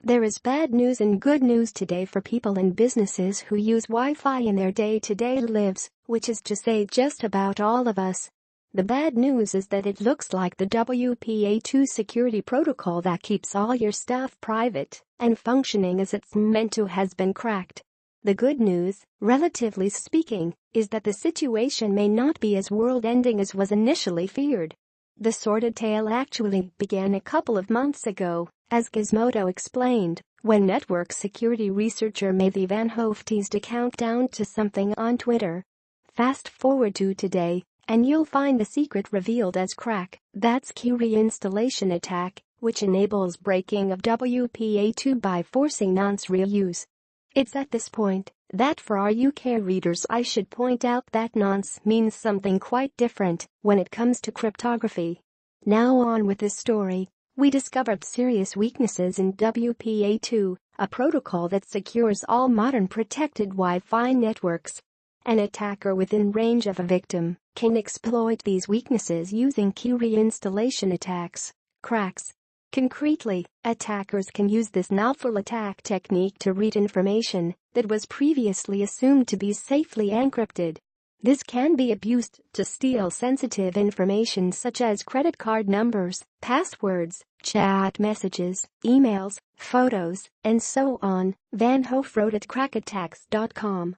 There is bad news and good news today for people and businesses who use Wi-Fi in their day-to-day lives, which is to say just about all of us. The bad news is that it looks like the WPA2 security protocol that keeps all your stuff private and functioning as it's meant to has been cracked. The good news, relatively speaking, is that the situation may not be as world-ending as was initially feared. The sordid tale actually began a couple of months ago, as Gizmodo explained, when network security researcher Matthew Van Hoof teased a countdown to something on Twitter. Fast forward to today, and you'll find the secret revealed as KRACK, that's key reinstallation attack, which enables breaking of WPA2 by forcing nonce reuse. It's at this point that for our UK readers I should point out that nonce means something quite different when it comes to cryptography. Now on with this story. We discovered serious weaknesses in WPA2, a protocol that secures all modern protected Wi-Fi networks. An attacker within range of a victim can exploit these weaknesses using key reinstallation attacks, cracks. Concretely, attackers can use this novel attack technique to read information that was previously assumed to be safely encrypted. This can be abused to steal sensitive information such as credit card numbers, passwords, chat messages, emails, photos, and so on, Van Hoof wrote at crackattacks.com.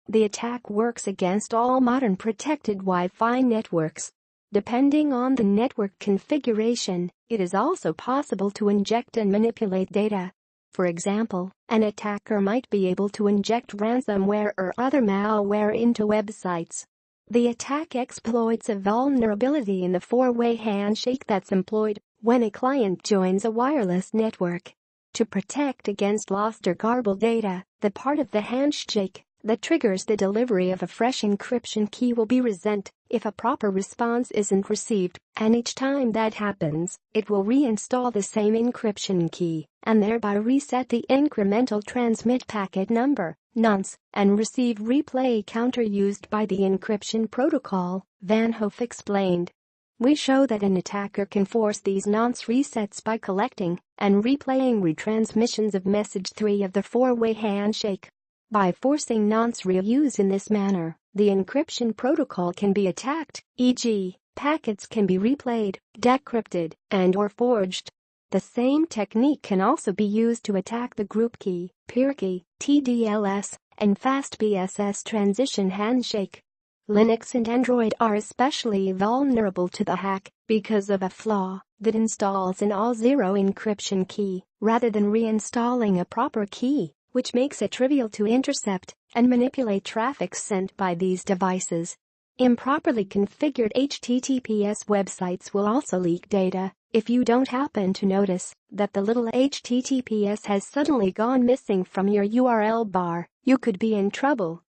The attack works against all modern protected Wi-Fi networks. Depending on the network configuration, it is also possible to inject and manipulate data. For example, an attacker might be able to inject ransomware or other malware into websites. The attack exploits a vulnerability in the four-way handshake that's employed when a client joins a wireless network. To protect against lost or garbled data, the part of the handshake that triggers the delivery of a fresh encryption key will be reset if a proper response isn't received, and each time that happens, it will reinstall the same encryption key and thereby reset the incremental transmit packet number, nonce, and receive replay counter used by the encryption protocol, Van Hoof explained. We show that an attacker can force these nonce resets by collecting and replaying retransmissions of message 3 of the four-way handshake. By forcing nonce reuse in this manner, the encryption protocol can be attacked, e.g., packets can be replayed, decrypted, and/or forged. The same technique can also be used to attack the group key, peer key, TDLS, and fast BSS transition handshake. Linux and Android are especially vulnerable to the hack because of a flaw that installs an all-zero encryption key rather than reinstalling a proper key, which makes it trivial to intercept and manipulate traffic sent by these devices. Improperly configured HTTPS websites will also leak data. If you don't happen to notice that the little HTTPS has suddenly gone missing from your URL bar, you could be in trouble.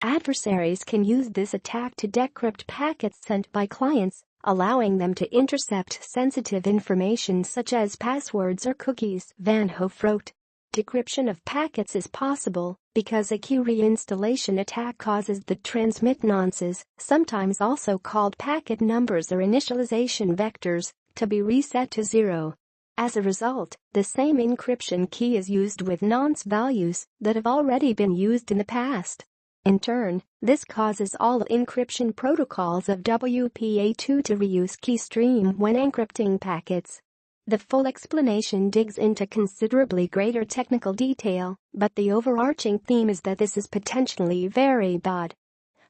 Adversaries can use this attack to decrypt packets sent by clients, allowing them to intercept sensitive information such as passwords or cookies, Van Hoof wrote. Decryption of packets is possible because a key reinstallation attack causes the transmit nonces, sometimes also called packet numbers or initialization vectors, to be reset to 0. As a result, the same encryption key is used with nonce values that have already been used in the past. In turn, this causes all encryption protocols of WPA2 to reuse key stream when encrypting packets. The full explanation digs into considerably greater technical detail, but the overarching theme is that this is potentially very bad.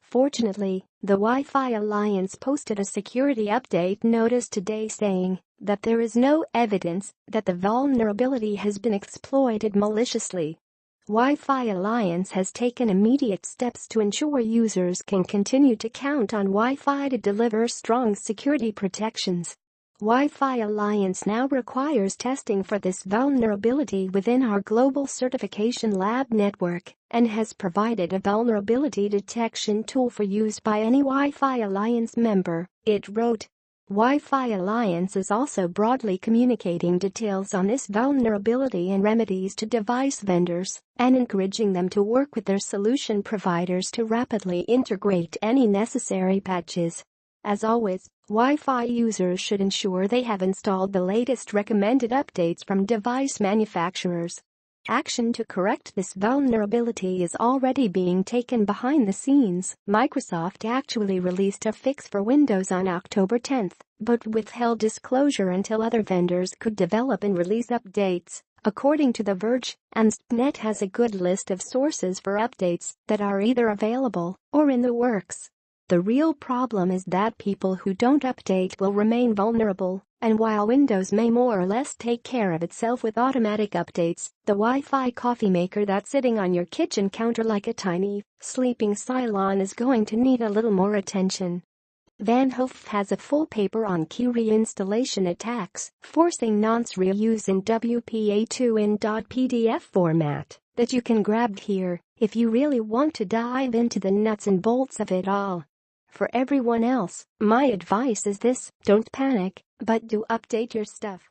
Fortunately, the Wi-Fi Alliance posted a security update notice today saying that there is no evidence that the vulnerability has been exploited maliciously. Wi-Fi Alliance has taken immediate steps to ensure users can continue to count on Wi-Fi to deliver strong security protections. Wi-Fi Alliance now requires testing for this vulnerability within our global certification lab network and has provided a vulnerability detection tool for use by any Wi-Fi Alliance member, it wrote. Wi-Fi Alliance is also broadly communicating details on this vulnerability and remedies to device vendors and encouraging them to work with their solution providers to rapidly integrate any necessary patches. As always, Wi-Fi users should ensure they have installed the latest recommended updates from device manufacturers. Action to correct this vulnerability is already being taken behind the scenes. Microsoft actually released a fix for Windows on October 10th, but withheld disclosure until other vendors could develop and release updates, according to The Verge, and SPNet has a good list of sources for updates that are either available or in the works. The real problem is that people who don't update will remain vulnerable, and while Windows may more or less take care of itself with automatic updates, the Wi-Fi coffee maker that's sitting on your kitchen counter like a tiny, sleeping Cylon is going to need a little more attention. Van Hoof has a full paper on key reinstallation attacks, forcing nonce reuse in WPA2 in .pdf format, that you can grab here if you really want to dive into the nuts and bolts of it all. For everyone else, my advice is this: don't panic, but do update your stuff.